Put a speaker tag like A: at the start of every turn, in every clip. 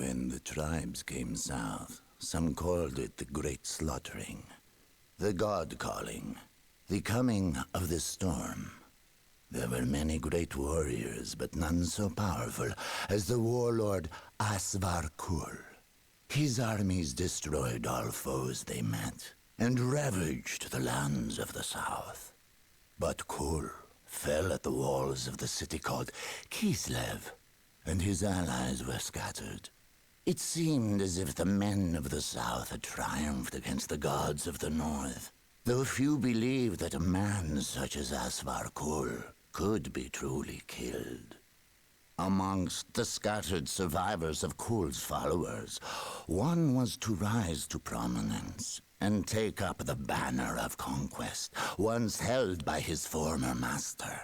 A: When the tribes came south, some called it the Great Slaughtering, the God Calling, the coming of the storm. There were many great warriors, but none so powerful as the warlord Asvar Kul. His armies destroyed all foes they met, and ravaged the lands of the south. But Kul fell at the walls of the city called Kislev, and his allies were scattered. It seemed as if the men of the south had triumphed against the gods of the north, though few believed that a man such as Asvar Kul could be truly killed. Amongst the scattered survivors of Kul's followers, one was to rise to prominence and take up the banner of conquest once held by his former master,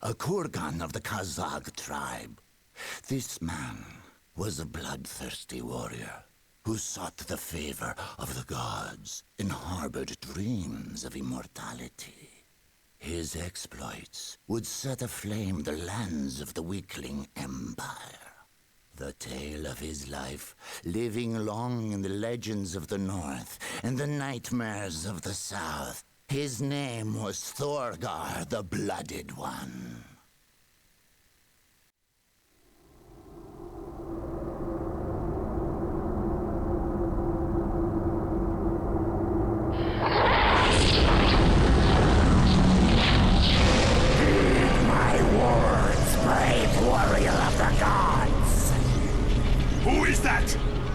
A: a Kurgan of the Kazakh tribe. This man was a bloodthirsty warrior who sought the favor of the gods and harbored dreams of immortality. His exploits would set aflame the lands of the weakling empire. The tale of his life, living long in the legends of the north and the nightmares of the south. His name was Thorgar the Blooded One.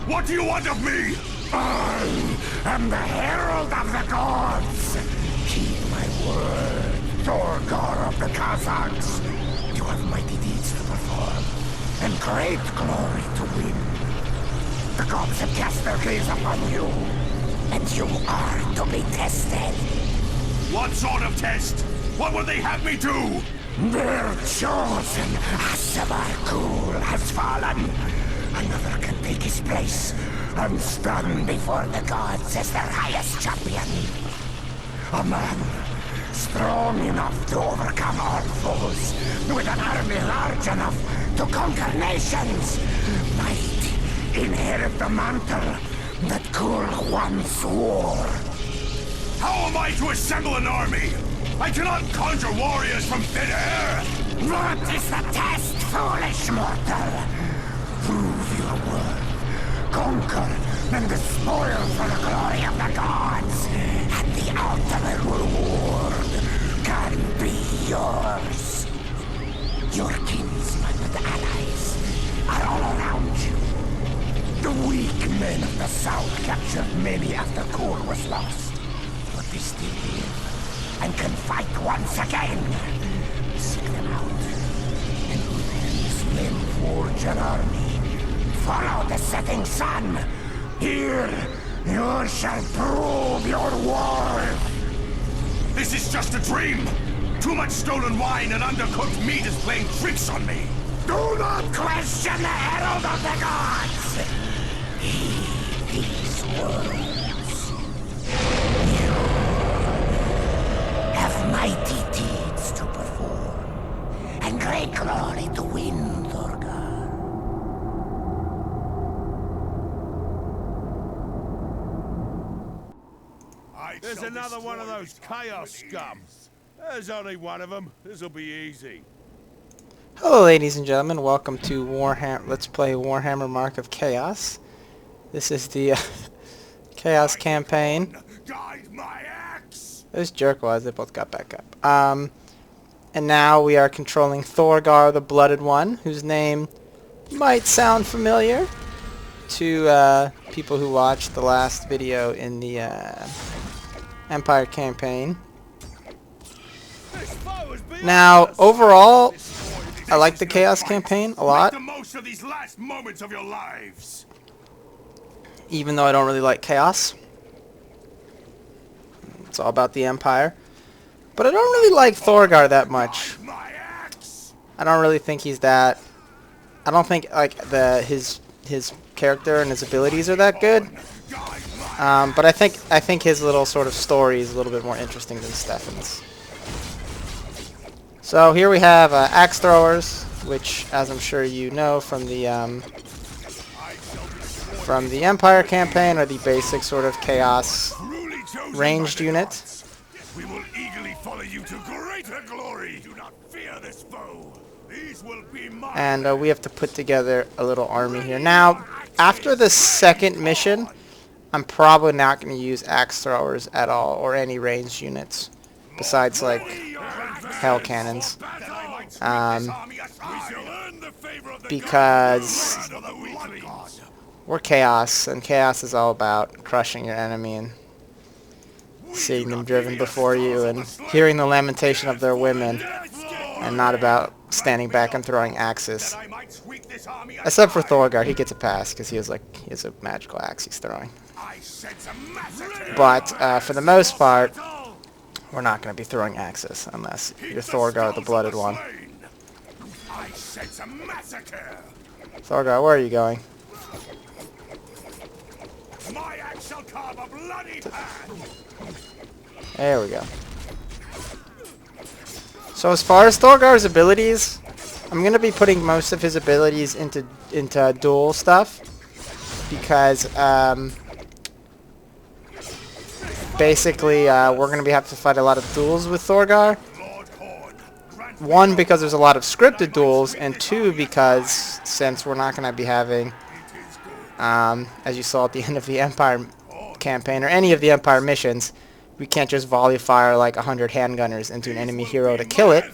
B: What do you want of me?
C: I am the herald of the gods. Keep my word, Thorgar of the Kazakhs. You have mighty deeds to perform, and great glory to win. The gods have cast their gaze upon you, and you are to be tested.
B: What sort of test? What will they have me do?
C: Their chosen Asvar Kul has fallen. Another can take his place and stand before the gods as their highest champion. A man strong enough to overcome all foes, with an army large enough to conquer nations, might inherit the mantle that Kul once wore.
B: How am I to assemble an army? I cannot conjure warriors from thin air!
C: That is the test, foolish mortal! Prove your worth, conquer, and the spoil for the glory of the gods, and the ultimate reward can be yours. Your kinsmen and allies are all around you. The weak men of the south captured many after Kul was lost, but they still live and can fight once again. Seek them out, and with these men forge an army. Follow the setting sun. Here, you shall prove your worth.
B: This is just a dream. Too much stolen wine and undercooked meat is playing tricks on me.
C: Do not question the herald of the gods. Heed these words. You have mighty deeds to perform, and great glory to win, Thorgar.
B: There's another one of those chaos scum. There's only one of them. This'll be easy.
D: Hello ladies and gentlemen, welcome to Warhammer. Let's play Warhammer Mark of Chaos. This is the Chaos campaign.
B: Guide my axe.
D: Those jerkwads, they both got back up. And now we are controlling Thorgar the Blooded One, whose name might sound familiar to people who watched the last video in the Empire campaign. Now, overall, I like the Chaos campaign a lot.
B: Make the most of these last moments of your lives.
D: Even though I don't really like Chaos. It's all about the Empire. But I don't really like Thorgar that much. I don't really think he's that... I don't think like his character and his abilities are that good. But I think his little sort of story is a little bit more interesting than Stefan's. So here we have axe throwers, which, as I'm sure you know from the from the Empire campaign are the basic sort of chaos ranged units.
C: We will eagerly follow you to greater glory. Do not fear this foe. These will be mine.
D: And we have to put together a little army here. Now, after the second mission, I'm probably not going to use axe throwers at all, or any ranged units, besides like hell cannons. Because we're chaos, and chaos is all about crushing your enemy and seeing them driven before you and hearing the lamentation of their women, and not about standing back and throwing axes. Except for Thorgar, he gets a pass because he has a magical axe he's throwing. But for the most part, we're not going to be throwing axes unless you're Thorgar, the blooded one. Thorgar, where are you going? There we go. So as far as Thorgar's abilities, I'm going to be putting most of his abilities into duel stuff, because basically we're going to have to fight a lot of duels with Thorgar. One, because there's a lot of scripted duels, and two, because since we're not going to be having, as you saw at the end of the Empire campaign, or any of the Empire missions, we can't just volley fire like 100 handgunners into an enemy hero to kill it.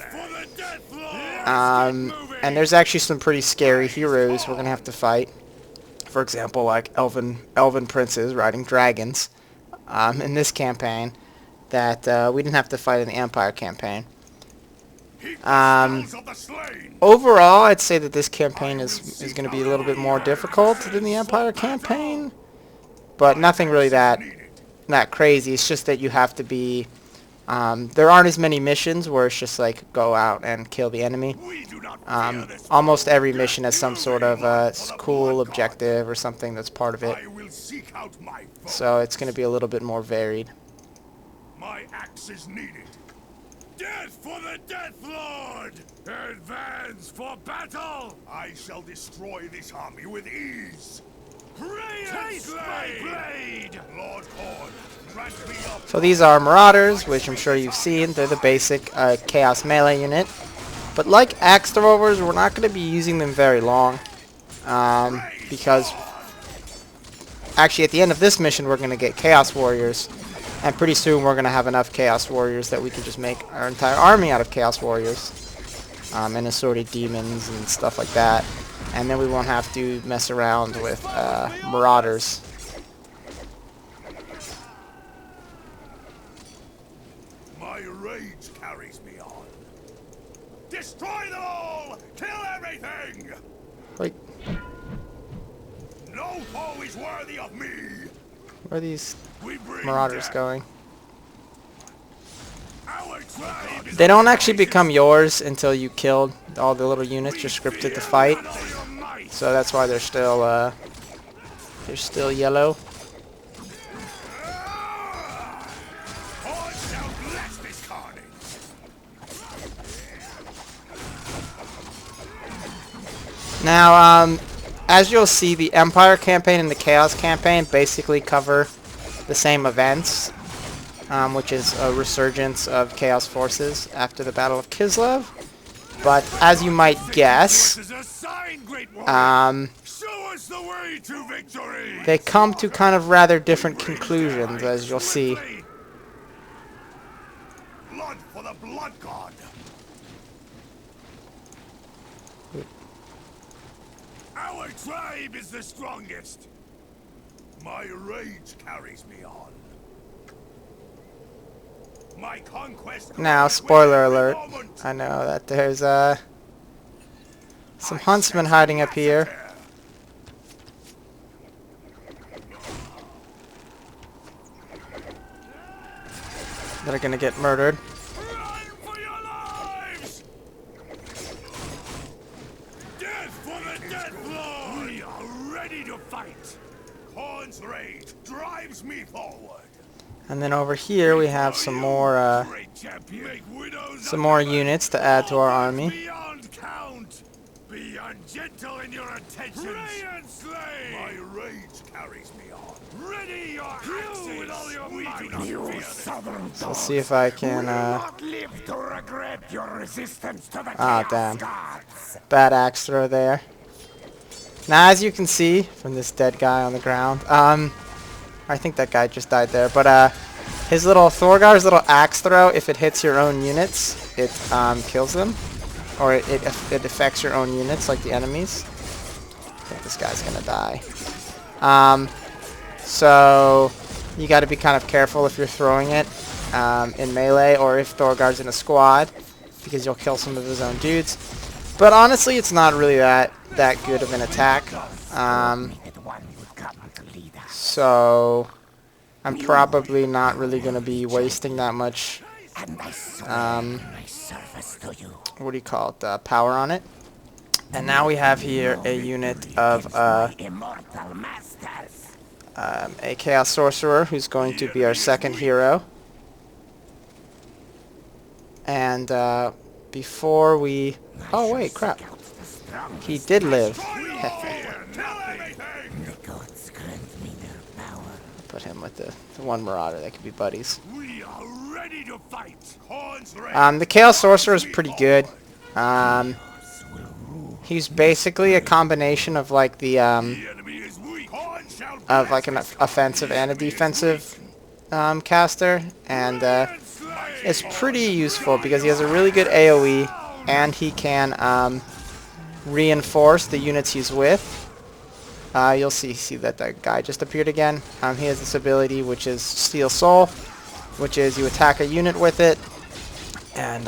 D: And there's actually some pretty scary heroes we're going to have to fight. For example, like elven princes riding dragons in this campaign that we didn't have to fight in the Empire campaign. Overall, I'd say that this campaign is going to be a little bit more difficult than the Empire campaign, but nothing really that crazy. It's just that you have to be there aren't as many missions where it's just like go out and kill the enemy. Almost every mission has some sort of cool objective or something that's part of it, so it's going to be a little bit more varied.
C: My axe is needed. Death for the Death Lord! Advance for battle! I shall destroy this army with ease. Taste my blade! Lord Horn, grant me your...
D: So these are Marauders, which I'm sure you've seen. They're the basic Chaos Melee unit. But like Axe Throwers, we're not going to be using them very long. Because actually at the end of this mission we're going to get Chaos Warriors. And pretty soon we're going to have enough Chaos Warriors that we can just make our entire army out of Chaos Warriors. And assorted demons and stuff like that. And then we won't have to mess around with Marauders.
C: My rage carries me on. Destroy them all! Kill everything!
D: Wait,
C: No foe is worthy of me!
D: where are these Marauders going? They don't actually become yours until you killed all the little units you're scripted to fight. So that's why they're still yellow. Now, as you'll see, the Empire campaign and the Chaos campaign basically cover the same events, which is a resurgence of Chaos forces after the Battle of Kislev. But as you might guess, they come to kind of rather different conclusions, as you'll see.
C: Blood for the Blood God. Our tribe is the strongest. My rage carries me on. My conquest.
D: Now, spoiler alert. I know that there's some huntsmen hiding up here. That are gonna get murdered.
C: Run for your lives! Death for the Death Lord! We are ready to fight. Horn's rage drives me forward.
D: And then over here we have some more units to add to our army.
C: Beyond count. Beyond
B: and gentle in your attentions. Pray and slay. My rage carries me on. Ready your axes with all your might.
C: You southern
D: Let's see if I can.
C: not live to regret your resistance to the
D: Ah,
C: Chaos
D: damn.
C: Gods.
D: Bad axe throw there. Now, as you can see from this dead guy on the ground, I think that guy just died there, but his little Thorgar's little axe throw, if it hits your own units, it kills them, or it affects your own units like the enemies. I think this guy's gonna die. So you got to be kind of careful if you're throwing it in melee or if Thorgar's in a squad, because you'll kill some of his own dudes. But honestly, it's not really that good of an attack. So I'm probably not really going to be wasting that much, what do you call it, power on it. And now we have here a unit of a Chaos Sorcerer, who's going to be our second hero. And before we... Oh wait, crap. He did live. Put him with the one Marauder. They could be buddies.
B: We are ready to fight.
D: The Chaos Sorcerer is pretty good. He's basically a combination of like the of like an offensive and a defensive caster, and it's pretty useful because he has a really good AoE and he can reinforce the units he's with. You'll see that that guy just appeared again. He has this ability which is Steel Soul, which is you attack a unit with it, and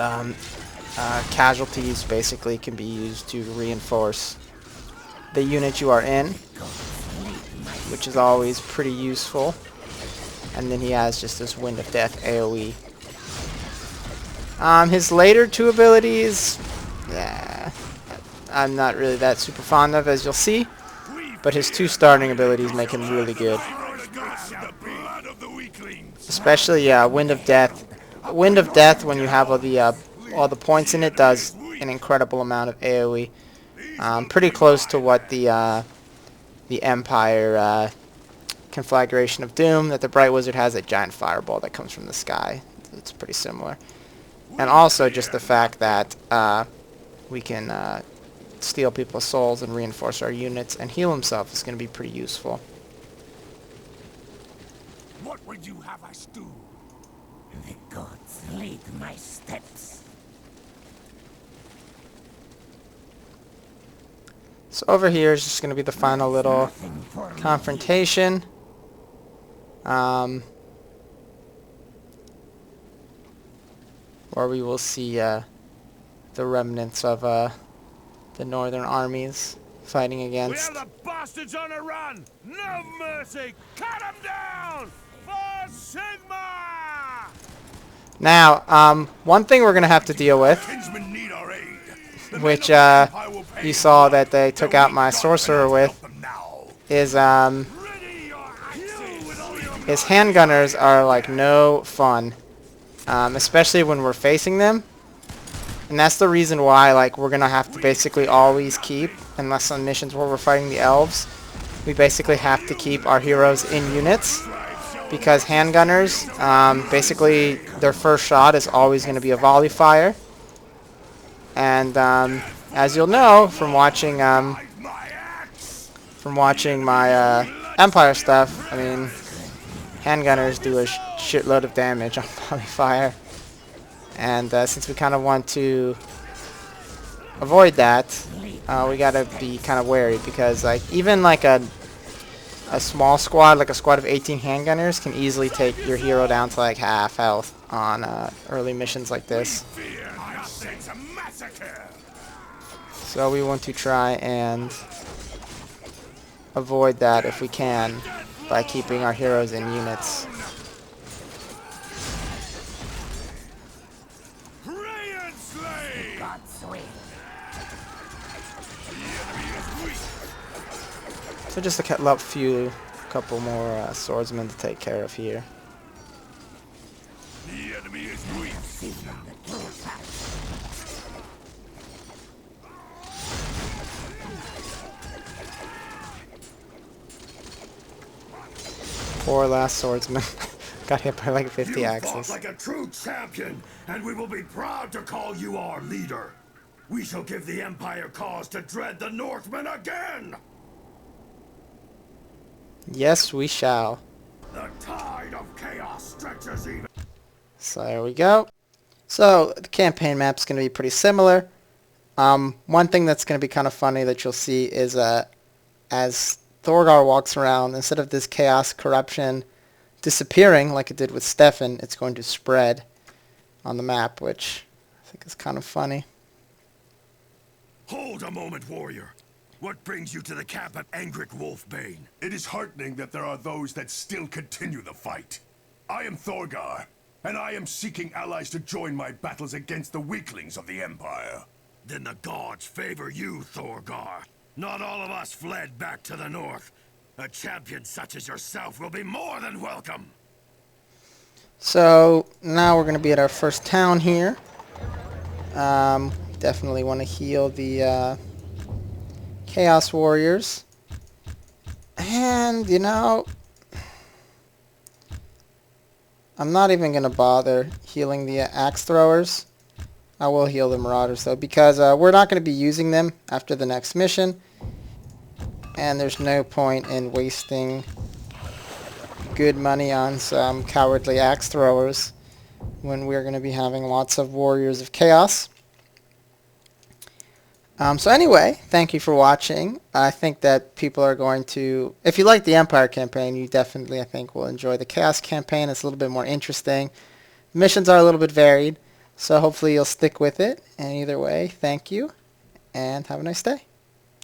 D: casualties basically can be used to reinforce the unit you are in, which is always pretty useful. And then he has just this Wind of Death AoE. His later two abilities, I'm not really that super fond of, as you'll see. But his two starting abilities make him really good. Especially Wind of Death. Wind of Death, when you have all the points in it, does an incredible amount of AoE. Pretty close to what the Empire conflagration of Doom that the Bright Wizard has, a giant fireball that comes from the sky. It's pretty similar. And also just the fact that we can steal people's souls and reinforce our units, and heal himself is going to be pretty useful.
B: What would you have us do?
C: The gods lead my steps.
D: So over here is just going to be the final little confrontation. Where we will see the remnants of the northern armies fighting against.
B: We have the bastards on a run! No mercy! Cut them down! For Sigma!
D: Now, one thing we're going to have to deal with,
B: Kinsmen need our aid.
D: which you saw that they took out my sorcerer with, is his handgunners are like no fun, especially when we're facing them. And that's the reason why, like, we're gonna have to basically always keep, unless on missions where we're fighting the elves, we basically have to keep our heroes in units, because handgunners, basically their first shot is always going to be a volley fire. And as you'll know from watching my Empire stuff, I mean, handgunners do a shitload of damage on volley fire. And since we kind of want to avoid that, we gotta be kind of wary, because like even like a small squad, like a squad of 18 handgunners, can easily take your hero down to like half health on early missions like this. So we want to try and avoid that if we can by keeping our heroes in units. So just a couple more swordsmen to take care of here.
B: The enemy is weak.
D: Poor last swordsman. Got hit by like 50
B: You
D: axes.
B: fought like a true champion, and we will be proud to call you our leader. We shall give the Empire cause to dread the Northmen again!
D: Yes, we shall.
B: The tide of chaos stretches even...
D: So there we go. So the campaign map's going to be pretty similar. One thing that's going to be kind of funny that you'll see is as Thorgar walks around, instead of this chaos corruption disappearing like it did with Stefan, it's going to spread on the map, which I think is kind of funny.
B: Hold a moment, warrior. What brings you to the camp at Angric Wolfbane?
E: It is heartening that there are those that still continue the fight. I am Thorgar, and I am seeking allies to join my battles against the weaklings of the Empire.
B: Then the gods favor you, Thorgar. Not all of us fled back to the north. A champion such as yourself will be more than welcome.
D: So now we're going to be at our first town here. Definitely want to heal the Chaos Warriors. And, you know, I'm not even going to bother healing the Axe Throwers. I will heal the Marauders, though, because we're not going to be using them after the next mission. And there's no point in wasting good money on some cowardly Axe Throwers when we're going to be having lots of Warriors of Chaos. So anyway, thank you for watching. I think that people are going to, if you like the Empire campaign, you definitely, I think, will enjoy the Chaos campaign. It's a little bit more interesting. Missions are a little bit varied, so hopefully you'll stick with it. And either way, thank you, and have a nice day.